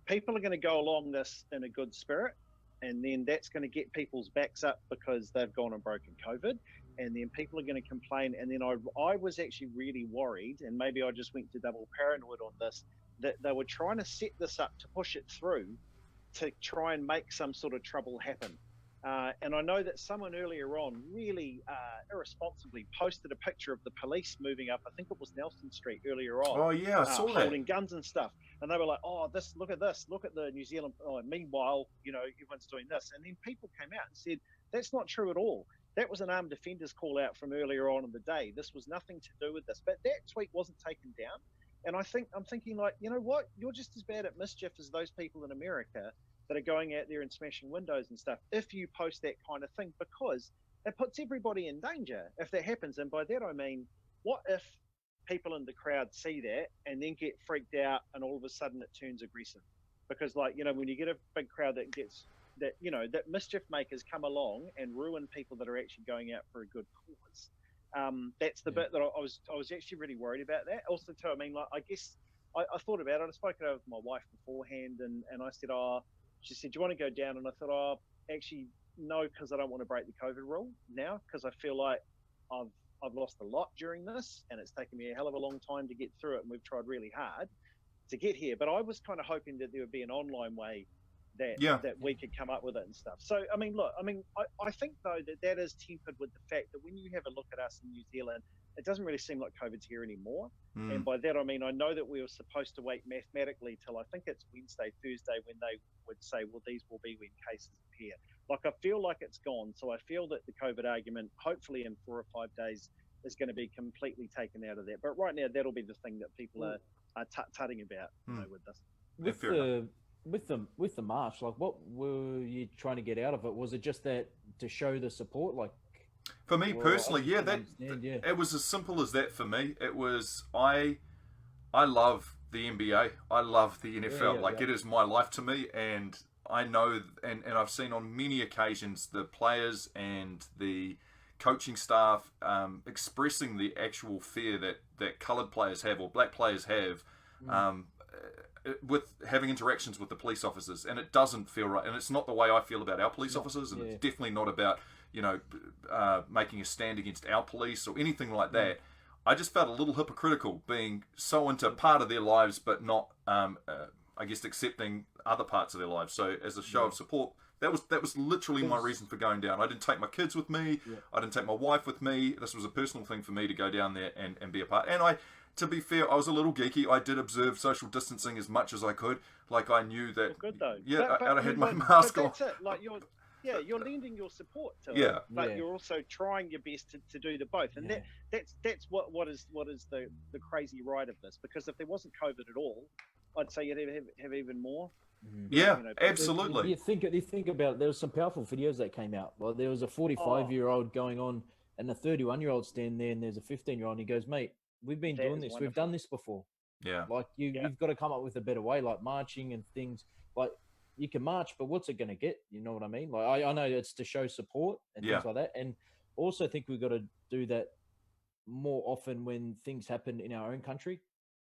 A: people are going to go along this in a good spirit, and then that's going to get people's backs up because they've gone and broken COVID, and then people are going to complain. And then I was actually really worried, and maybe I just went to double paranoid on this, that they were trying to set this up to push it through to try and make some sort of trouble happen. And I know that someone earlier on really irresponsibly posted a picture of the police moving up, I think it was Nelson Street earlier on.
C: Oh yeah, I saw that.
A: Holding guns and stuff. And they were like, oh, look at the New Zealand. Oh, meanwhile, everyone's doing this. And then people came out and said, that's not true at all. That was an armed defenders call out from earlier on in the day. This was nothing to do with this. But that tweet wasn't taken down. And I'm thinking, like, you know what? You're just as bad at mischief as those people in America that are going out there and smashing windows and stuff if you post that kind of thing, because it puts everybody in danger if that happens. And by that I mean, what if people in the crowd see that and then get freaked out and all of a sudden it turns aggressive? Because, like, when you get a big crowd that mischief makers come along and ruin people that are actually going out for a good cause, that's the bit that I was actually really worried about. That also too, I guess I thought about it. I spoke it over with my wife beforehand, and I said, she said, do you want to go down? And I thought, actually, no, because I don't want to break the COVID rule now, because I feel like I've lost a lot during this, and it's taken me a hell of a long time to get through it, and we've tried really hard to get here. But I was kind of hoping that there would be an online way that we could come up with it and stuff. So, I think, though, that is tempered with the fact that when you have a look at us in New Zealand, it doesn't really seem like COVID's here anymore. And by that, I know that we were supposed to wait mathematically till I think it's Thursday, when they would say, well, these will be when cases appear. Like, I feel like it's gone. So I feel that the COVID argument, hopefully in 4 or 5 days, is going to be completely taken out of that. But right now, that'll be the thing that people are tutting about with this.
D: With the march, like, what were you trying to get out of it? Was it just that to show the support? Like,
C: for me personally, it was as simple as that for me. It was, I love the NBA. I love the NFL. It is my life to me, and I know, and I've seen on many occasions the players and the coaching staff expressing the actual fear that coloured players have or black players have with having interactions with the police officers, and it doesn't feel right. And it's not the way I feel about our police officers, and it's definitely not about making a stand against our police or anything like that. I just felt a little hypocritical being so into part of their lives, but not, I guess, accepting other parts of their lives. So as a show of support, that was literally my reason for going down. I didn't take my kids with me. I didn't take my wife with me. This was a personal thing for me to go down there and be a part. And to be fair, I was a little geeky. I did observe social distancing as much as I could. Like, I knew that.
A: Good though.
C: Yeah, I had my mask on.
A: That's it. Like, you're lending your support to it, but you're also trying your best to do the both, and that's what is the crazy ride of this. Because if there wasn't COVID at all, I'd say you'd have even more.
C: Absolutely.
D: You think about it, there was some powerful videos that came out. Well, there was a 45-year-old going on, and a 31-year-old standing there, and there's a 15-year-old, and he goes, mate, we've been doing this. Wonderful. We've done this before.
C: Yeah.
D: Like, you've got to come up with a better way, like marching and things. Like, you can march, but what's it going to get? You know what I mean? Like, I know it's to show support and things like that. And also think we've got to do that more often when things happen in our own country.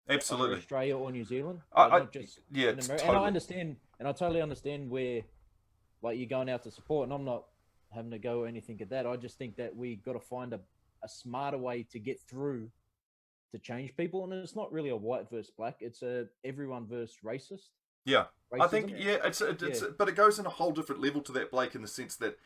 C: Absolutely.
D: Australia or New Zealand.
C: Not
D: just
C: in
D: America.
C: Totally.
D: And I understand, and I totally understand where, like, you're going out to support, and I'm not having to go or anything at that. I just think that we got to find a smarter way to get through to change people. And it's not really a white versus black. It's a everyone versus racist.
C: Yeah.
D: Racism.
C: I think, it's but it goes in a whole different level to that, Blake, in the sense that,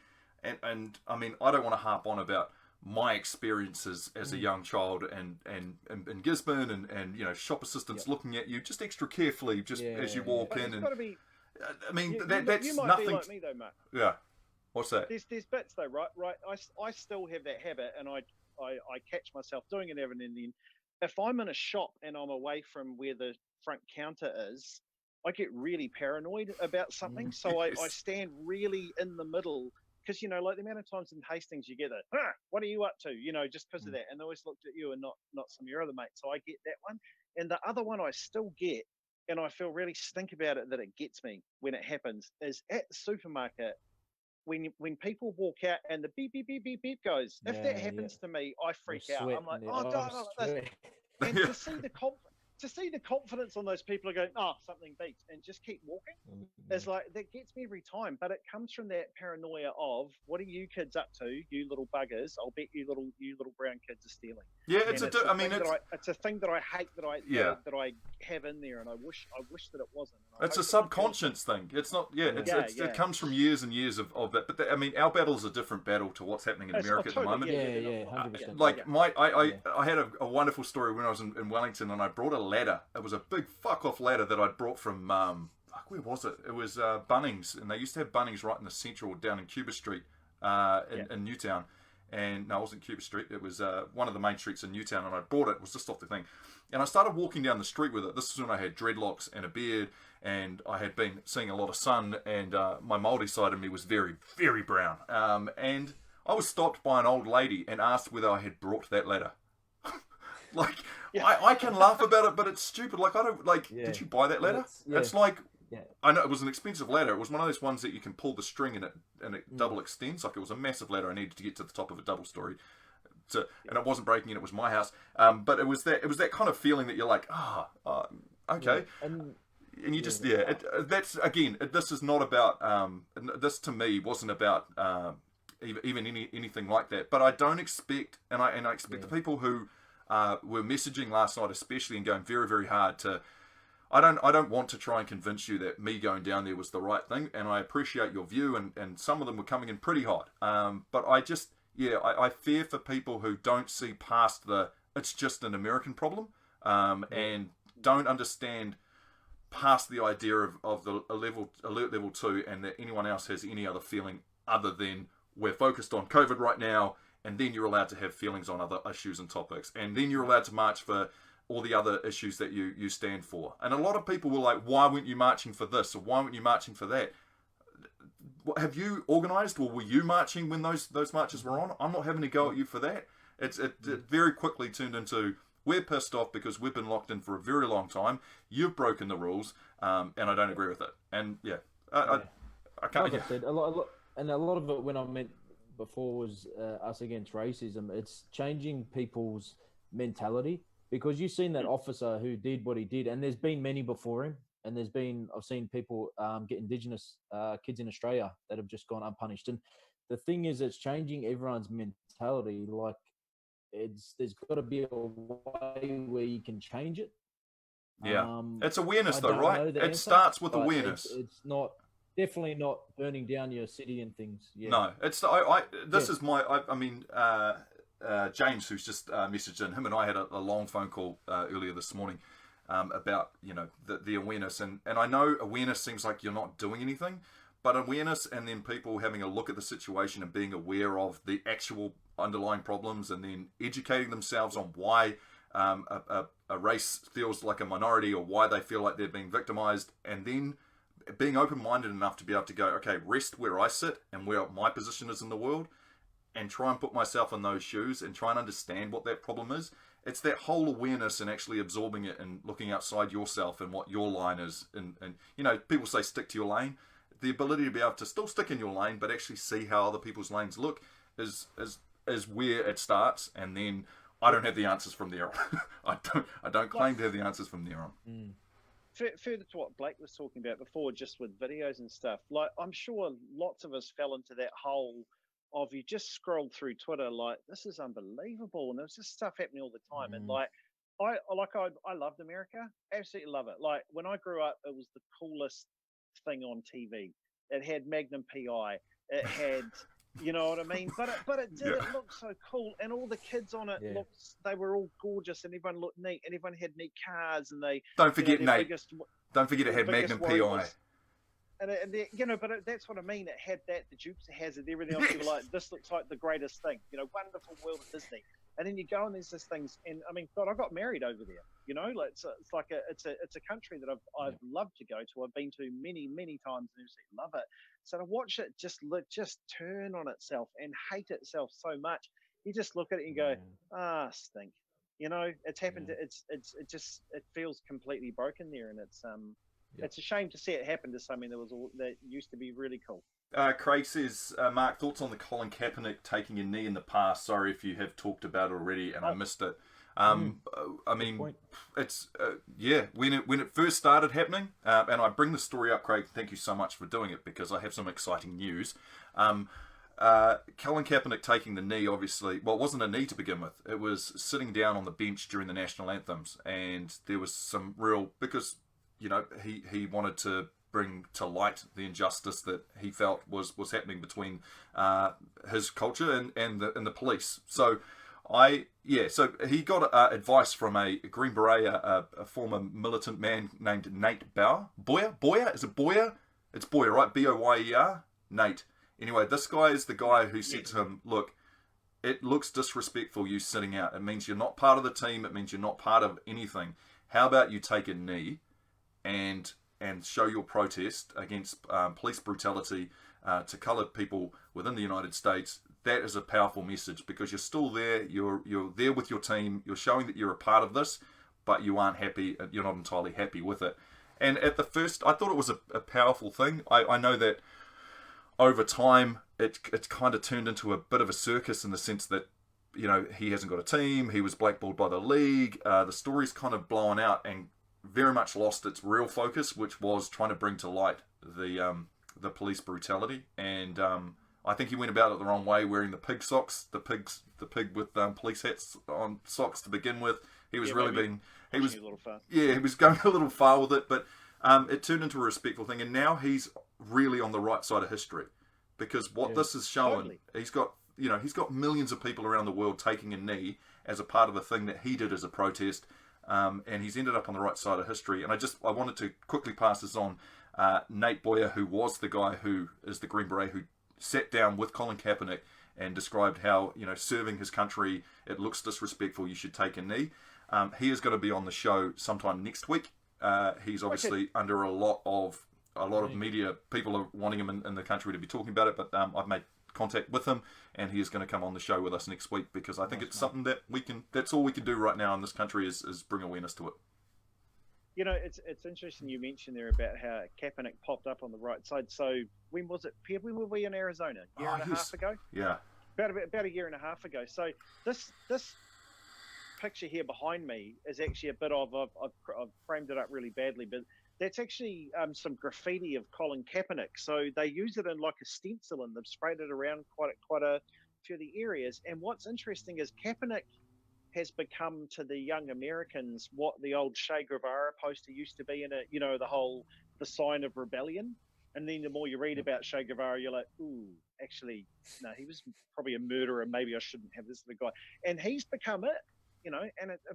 C: and I mean, I don't want to harp on about my experiences as a young child and in Gisborne and you know, shop assistants looking at you just extra carefully just as you walk in. And
A: be,
C: I mean, that's
A: you might
C: nothing.
A: be like me though, Mark.
C: Yeah. What's that?
A: There's bits though, right? I still have that habit, and I catch myself doing it every now and then. If I'm in a shop and I'm away from where the front counter is, I get really paranoid about something. So I stand really in the middle. Because, you know, like the amount of times in Hastings you get that, what are you up to? You know, just because of that. And they always looked at you and not some of your other mates. So I get that one. And the other one I still get, and I feel really stink about it that it gets me when it happens, is at the supermarket, when people walk out and the beep, beep, beep, beep, beep goes. If that happens to me, I freak out. I'm like, and to see the confidence on those people are going, something beeps, and just keep walking. It's like, that gets me every time. But it comes from that paranoia of, what are you kids up to, you little buggers? I'll bet you little brown kids are stealing.
C: Yeah,
A: it's a thing that I hate that I have in there, and I wish that it wasn't.
C: It's a subconscious thing. It's not. It comes from years and years of that. But I mean, our battle is a different battle to what's happening in America at the moment.
D: 100%.
C: I had a wonderful story when I was in Wellington, and I brought a ladder. It was a big fuck off ladder that I'd brought from where was it? It was Bunnings, and they used to have Bunnings right in the central down in Cuba Street in Newtown. And no, it wasn't Cuba Street. It was one of the main streets in Newtown, and I brought it. It was just off the thing. And I started walking down the street with it. This is when I had dreadlocks and a beard, and I had been seeing a lot of sun, and my Māori side of me was very, very brown. And I was stopped by an old lady and asked whether I had brought that ladder. I can laugh about it, but it's stupid. Like, I don't, like, did you buy that ladder? It's like, I know it was an expensive ladder. It was one of those ones that you can pull the string and it double extends. Like, it was a massive ladder. I needed to get to the top of a double story. And it wasn't breaking in, it was my house. But it was that kind of feeling that you're like, okay. And you just, that's, again, this is not about, this to me wasn't about even anything like that. But I don't expect, and I expect the people who were messaging last night especially and going very, very hard to, I don't want to try and convince you that me going down there was the right thing, and I appreciate your view, and some of them were coming in pretty hot. But I just, I fear for people who don't see past it's just an American problem, and don't understand past the idea of the alert level 2, and that anyone else has any other feeling other than we're focused on COVID right now, and then you're allowed to have feelings on other issues and topics, and then you're allowed to march for all the other issues that you stand for. And a lot of people were like, why weren't you marching for this, or why weren't you marching for that? Have you organised, or were you marching when those marches were on? I'm not having to go at you for that. It very quickly turned into, we're pissed off because we've been locked in for a very long time, you've broken the rules, and I don't agree with it. And I can't.
D: Like I said, a lot of it, when I meant before, was us against racism. It's changing people's mentality, because you've seen that officer who did what he did, and there's been many before him, and I've seen people get Indigenous kids in Australia that have just gone unpunished. And the thing is, it's changing everyone's mentality. Like, there's got to be a way where you can change it.
C: Yeah, it's awareness though, right? It starts with awareness.
D: It's not. Definitely not burning down your city and things. Yeah.
C: No, it's is my. I mean, James, who's just messaged in, him and I had a long phone call earlier this morning about the awareness, and I know awareness seems like you're not doing anything, but awareness and then people having a look at the situation and being aware of the actual underlying problems, and then educating themselves on why a race feels like a minority, or why they feel like they're being victimized, and then being open-minded enough to be able to go, okay, rest where I sit and where my position is in the world, and try and put myself in those shoes and try and understand what that problem is. It's that whole awareness and actually absorbing it and looking outside yourself and what your line is. And people say stick to your lane. The ability to be able to still stick in your lane, but actually see how other people's lanes look is where it starts. And then I don't have the answers from there on. I don't claim to have the answers from there on.
A: Further to what Blake was talking about before, just with videos and stuff, like, I'm sure lots of us fell into that hole of, you just scrolled through Twitter like, this is unbelievable, and there's just stuff happening all the time. And like, I loved America, absolutely love it. Like, when I grew up, it was the coolest thing on TV. It had Magnum PI, it had You know what I mean? But it did.
C: Yeah.
A: It looked so cool, and all the kids on it they were all gorgeous, and everyone looked neat, and everyone had neat cars, and they
C: Don't forget Nate.
A: Biggest,
C: Don't forget it had Magnum PI.
A: But that's what I mean. It had that, the Dukes of Hazzard, everything else. You were like, this looks like the greatest thing. Wonderful world of Disney. And then you go and there's this things, and I mean, God, I got married over there. Like it's a country that I've loved to go to. I've been to many times, and I love it. So to watch it just turn on itself and hate itself so much, you just look at it and go, stink. It's happened. Yeah. It feels completely broken there, and it's a shame to see it happen to something that used to be really cool.
C: Craig says, Mark, thoughts on the Colin Kaepernick taking a knee in the past? Sorry if you have talked about it already and I missed it. I mean, it's when it first started happening, and I bring the story up, Craig. Thank you so much for doing it because I have some exciting news. Colin Kaepernick taking the knee, obviously, well, it wasn't a knee to begin with. It was sitting down on the bench during the national anthems, and there was some because he wanted to bring to light the injustice that he felt was happening between his culture and the police. So so he got advice from a Green Beret, a former militant man named Nate Boyer? Is it Boyer? It's Boyer, right? Boyer? Nate. Anyway, this guy is the guy who said to him, look, it looks disrespectful you sitting out. It means you're not part of the team. It means you're not part of anything. How about you take a knee and show your protest against police brutality to coloured people within the United States? That is a powerful message because you're still there. You're there with your team. You're showing that you're a part of this, but you aren't happy. You're not entirely happy with it. And at the first, I thought it was a powerful thing. I know that over time, it's kind of turned into a bit of a circus in the sense that he hasn't got a team. He was blackballed by the league. The story's kind of blown out and very much lost its real focus, which was trying to bring to light the police brutality. And I think he went about it the wrong way, wearing the pig socks, the pig with police hats on socks to begin with. He was he was going a little far with it, but it turned into a respectful thing. And now he's really on the right side of history because what this is showing, he's got millions of people around the world taking a knee as a part of a thing that he did as a protest. And he's ended up on the right side of history. And I wanted to quickly pass this on. Nate Boyer, who was the guy who is the Green Beret, who sat down with Colin Kaepernick and described how, serving his country, it looks disrespectful, you should take a knee. He is going to be on the show sometime next week. He's obviously under a lot of media. People are wanting him in the country to be talking about it, but I've made contact with him and he is going to come on the show with us next week because I think it's something that that's all we can do right now in this country is bring awareness to it.
A: It's interesting you mentioned there about how Kaepernick popped up on the right side. So when was it? When were we in Arizona? A year and a half ago?
C: Yeah.
A: About a year and a half ago. So this picture here behind me is actually a bit of I've framed it up really badly, but that's actually some graffiti of Colin Kaepernick. So they use it in like a stencil and they've sprayed it around quite a few of the areas. And what's interesting is Kaepernick has become to the young Americans what the old Che Guevara poster used to be in it, the sign of rebellion. And then the more you read about Che Guevara, you're like, ooh, actually, no, he was probably a murderer. Maybe I shouldn't have this guy. And he's become it,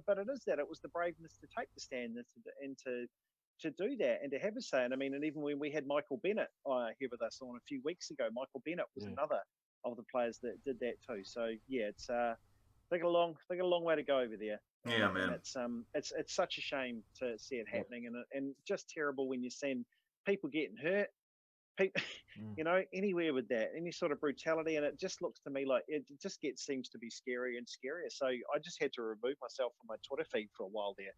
A: but it is that. It was the braveness to take the stand and to do that and to have a say. And I mean, and even when we had Michael Bennett here with us on a few weeks ago, Michael Bennett was another of the players that did that too. So yeah, it's they got a long way to go over there.
C: Yeah, man.
A: And it's such a shame to see it happening and just terrible when you send people getting hurt. People, anywhere with that, any sort of brutality, and it just looks to me like it just seems to be scarier and scarier. So I just had to remove myself from my Twitter feed for a while there.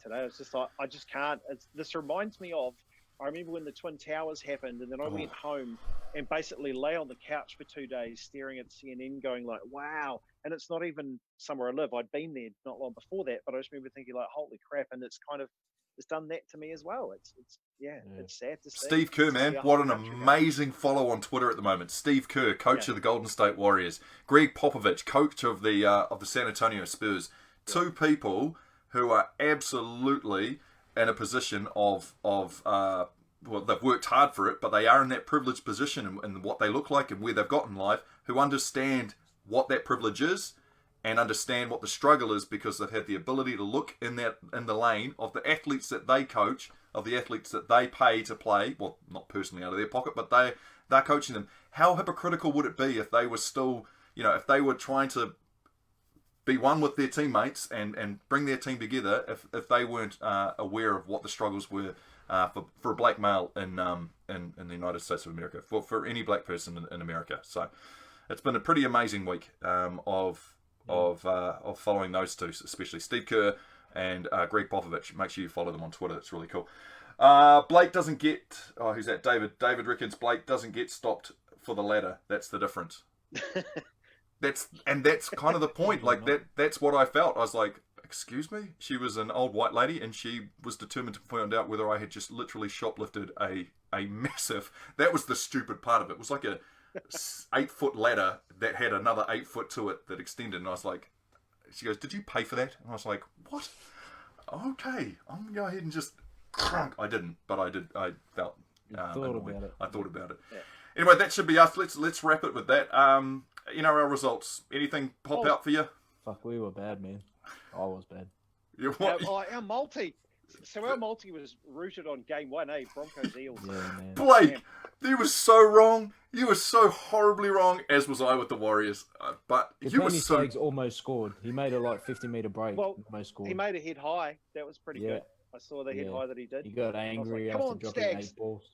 A: Today it's just like I just can't. This reminds me of. I remember when the Twin Towers happened, and then I went home and basically lay on the couch for 2 days, staring at CNN, going like, "Wow!" And it's not even somewhere I live. I'd been there not long before that, but I just remember thinking like, "Holy crap!" And it's done that to me as well. It's sad to see.
C: Steve Kerr, man, what an amazing follow on Twitter at the moment. Steve Kerr, coach of the Golden State Warriors. Greg Popovich, coach of the San Antonio Spurs. Two people who are absolutely in a position of they've worked hard for it, but they are in that privileged position and what they look like and where they've got in life, who understand what that privilege is and understand what the struggle is because they've had the ability to look in the lane of the athletes that they coach, of the athletes that they pay to play, well, not personally out of their pocket, but they're coaching them. How hypocritical would it be if they were still, if they were trying to be one with their teammates and bring their team together if they weren't aware of what the struggles were for a black male in the United States of America, for any black person in America. So it's been a pretty amazing week of following those two, especially Steve Kerr and Greg Popovich. Make sure you follow them on Twitter. It's really cool. Blake doesn't get... Oh, who's that? David. David reckons Blake doesn't get stopped for the ladder. That's the difference. That's kind of the point. Like that's what I felt. I was like, excuse me? She was an old white lady and she was determined to find out whether I had just literally shoplifted a massive... That was the stupid part of it. It was like a 8-foot ladder that had another 8 foot to it that extended. And I was like... She goes, did you pay for that? And I was like, what? Okay, I'm going to go ahead and just... I didn't, but I did. I felt... I thought about it. Yeah. Anyway, that should be us. Let's wrap it with that. NRL results. Anything pop out for you?
D: Fuck, we were bad, man. I was bad.
A: Our multi. So our multi was rooted on game 1, Broncos Eels.
D: Yeah, man.
C: Blake, you were so wrong. You were so horribly wrong, as was I with the Warriors. But you were so...
D: Staggs almost scored. He made a 50-meter break.
A: Well,
D: almost scored.
A: He made a head high. That was pretty good. I saw the head high that he did.
D: He got angry after dropping 8 balls.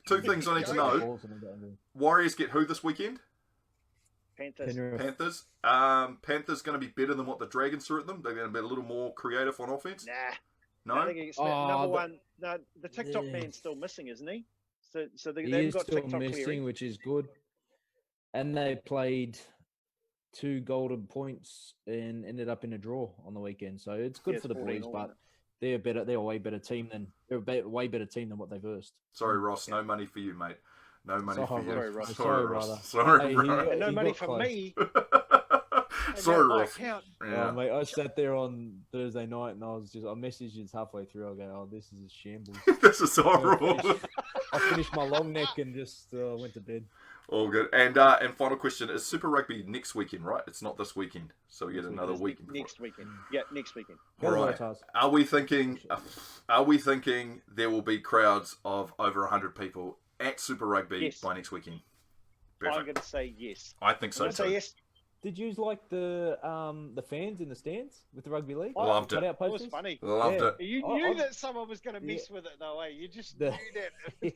C: 2 things I need to know. Warriors get who this weekend? Panthers. Panthers going to be better than what the Dragons threw at them. They're going to be a little more creative on offense.
A: Nah.
C: No.
A: I think it's number one. No, the TikTok man's still missing, isn't he? So they've got
D: still
A: TikTok
D: missing,
A: clearing.
D: which is good. And they played 2 golden points and ended up in a draw on the weekend. So it's good for the Blues, but they're better. They're a way better team than way better team than what they versed.
C: Sorry, Ross. No money for you, mate. No money for you.
A: Sorry, Ross.
C: Sorry, Ross. Sorry,
A: Ross. No money for me.
C: Sorry, Ross.
D: Yeah. Mate, I sat there on Thursday night and I messaged you halfway through. I go, this is a shambles.
C: This is horrible.
D: I finished my long neck and just went to bed.
C: All good. And final question: is Super Rugby next weekend? Right? It's not this weekend, so we get another week.
A: Next weekend. Yeah, next weekend.
C: All right. Are we thinking there will be crowds of over 100 people at Super Rugby by next weekend? Perfect.
A: I'm going to say yes.
C: I think so too.
A: Say yes.
D: Did you like the fans in the stands with the rugby league?
C: Loved it.
A: It was funny.
C: Loved it.
A: You knew that someone was going to mess with it, though, eh? You just knew that. With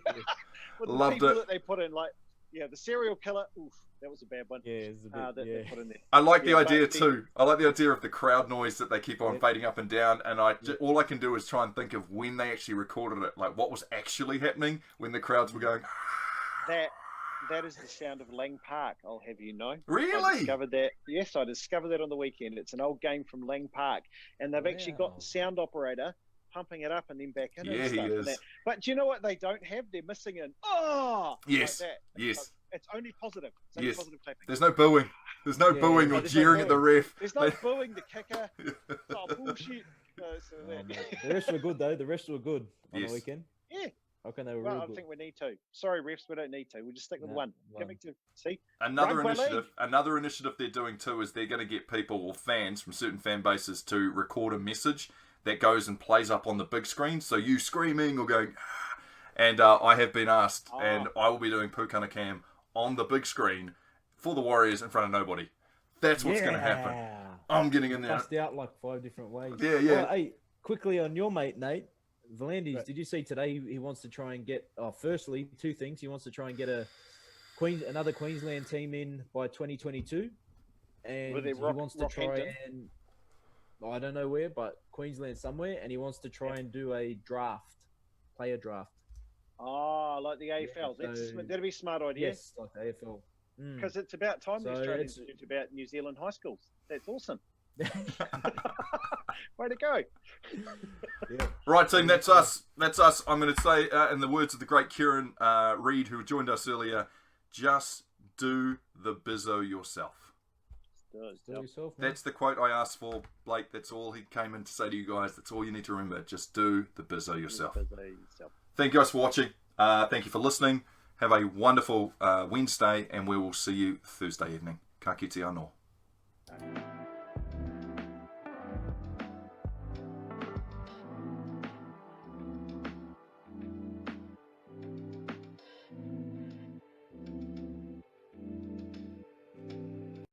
A: the
C: Loved
A: people
C: it.
A: that they put in, the serial killer. Oof, that was a bad one.
D: Yeah, it's a bit,
A: they put in there.
C: I like the idea too. I like the idea of the crowd noise that they keep on fading up and down. And all I can do is try and think of when they actually recorded it, like what was actually happening when the crowds were going.
A: That is the sound of Lang Park, I'll have you know.
C: Really?
A: I discovered that. Yes, I discovered that on the weekend. It's an old game from Lang Park. And they've actually got the sound operator pumping it up and then back in and stuff.
C: He is.
A: But do you know what they don't have? They're missing an
C: yes,
A: like that.
C: yes.
A: It's only positive. It's only positive clapping.
C: There's no booing. There's no booing or jeering at the ref.
A: There's no booing the kicker. Oh, bullshit.
D: The rest were good, though. The rest were good on the weekend.
A: Yeah.
D: Okay, they were
A: well,
D: really
A: I
D: good.
A: think we need to. Sorry, refs, we don't need to. We'll just stick with one. See?
C: Another initiative they're doing too is they're going to get people or fans from certain fan bases to record a message that goes and plays up on the big screen. So you screaming or going, and I have been asked, and I will be doing Pukana Cam on the big screen for the Warriors in front of nobody. That's what's going to happen. I'm getting in there.
D: Bust out like 5 different ways.
C: Yeah.
D: Well, hey, quickly on your mate, Nate. Volandis, did you see today he wants to try and get, firstly, 2 things. He wants to try and get another Queensland team in by 2022. And he wants to try and, I don't know where, but Queensland somewhere. And he wants to try and do a player draft.
A: Oh, like the AFL. That'd be a smart idea.
D: Yes, like the AFL.
A: Because it's about time the Australians learned about New Zealand high schools. That's awesome. Way to go.
C: Right, team, that's us. I'm going to say, in the words of the great Kieran Reid, who joined us earlier, just do the bizzo yourself. That's the quote I asked for, Blake. That's all he came in to say to you guys. That's all you need to remember. Just do the bizzo yourself. Thank you guys for watching. Thank you for listening. Have a wonderful Wednesday, and we will see you Thursday evening. Ka kite anō.